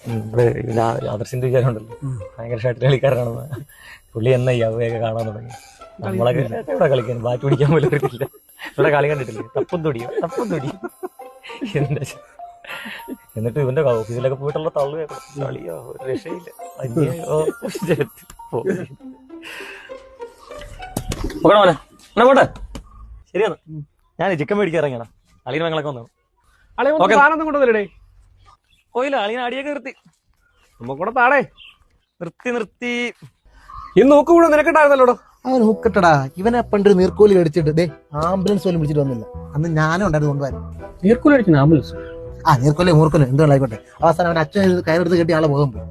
ഇവിടെ ആദർശിന്റെ വിചാരമുണ്ടല്ലോ ഭയങ്കര ഷട്ടിൽ കളിക്കാരനാണെന്ന്. പുള്ളി എന്നാ ഈ അവയൊക്കെ കാണാൻ തുടങ്ങി. നമ്മളൊക്കെ ഇവിടെ കളിക്കാൻ ബാറ്റ് പിടിക്കാൻ പോലും അറിയത്തില്ല. ഇവിടെ കളി കണ്ടിട്ടില്ലേ? തപ്പും തൊടിയും എന്താ. എന്നിട്ട് ഇവന്റെ ഓഫീസിലൊക്കെ പോയിട്ടുള്ള തള്ളു കളിയോ ഒരു രക്ഷയില്ല. പോട്ടെ ശരിയാണ്. ഞാൻ ചിക്കൻ മേടിക്കാൻ ഇറങ്ങിയാണ്. അളിയൻ ഞങ്ങളൊക്കെ വന്നു. പോയില്ല, അളിയൻ അടിയൊക്കെ നിർത്തി. നമുക്കൂടെ താടേ നിർത്തി ഇന്ന് നോക്ക് കൂടെ നിനക്കുണ്ടായിരുന്നല്ലോടോ. അവൻ നോക്കട്ടടാ, ഇവനെ പണ്ട് നീർക്കോലി അടിച്ചിട്ട് ആംബുലൻസ് പോലും വിളിച്ചിട്ട് വന്നില്ല. അന്ന് ഞാനും ഉണ്ടായിരുന്നു കൊണ്ടുപോകാൻ. നീർക്കോലി അടിക്കുന്ന ആംബുലൻസ്? ആ നീർക്കോലി മൂർക്കോലി എന്തുകൊണ്ട് ആയിക്കോട്ടെ. അവസാനം അവൻ അച്ഛൻ കയറെടുത്ത് കെട്ടി ആളെ ബോധം പോയി.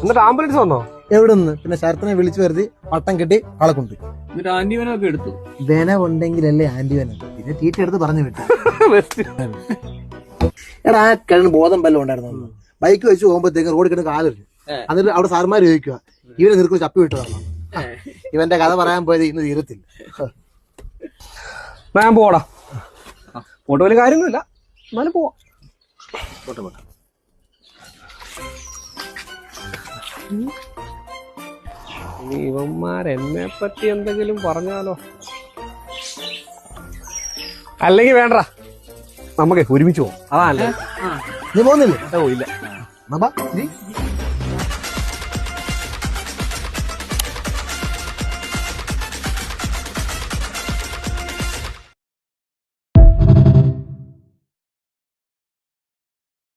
എന്നിട്ട് ആംബുലൻസ് വന്നോ? എവിടെ നിന്ന്? പിന്നെ ശരത്തിനെ വിളിച്ചു വരുത്തി പട്ടം കെട്ടി ആളെ കൊണ്ടുപോയി. എന്നിട്ട് ആന്റിവനൊക്കെ എടുത്തു. വെന ഉണ്ടെങ്കിലല്ലേ ആന്റിവന. പിന്നെ ടീറ്റ് എടുത്ത് പറഞ്ഞു വിട്ടു. എടാ ആ കിഴന് ബോധം വല്ലതും ഉണ്ടായിരുന്നു. ബൈക്ക് വെച്ച് പോകുമ്പോഴത്തേക്ക് റോഡിൽ കിടന്ന് കാലൊരു. എന്നിട്ട് അവിടെ സാർമാർ ചോദിക്കുക ഇവനെ നീർക്കോലി ചപ്പി വിട്ടതാണ്. ഇവന്റെ കഥ പറയാൻ പോയത് ഇന്ന് തീരത്തില്ല. ഞാൻ പോടാ. പോട്ട് വലിയ കാര്യമൊന്നുമില്ല, എന്നാലും പോവാം. ഇവന്മാരെന്നെ പറ്റി എന്തെങ്കിലും പറഞ്ഞാലോ? അല്ലെങ്കിൽ വേണ്ട, നമുക്ക് ഒരുമിച്ച് പോവാം. അതാണല്ലേ. നീ പോകുന്നില്ലേ? പോയില്ല.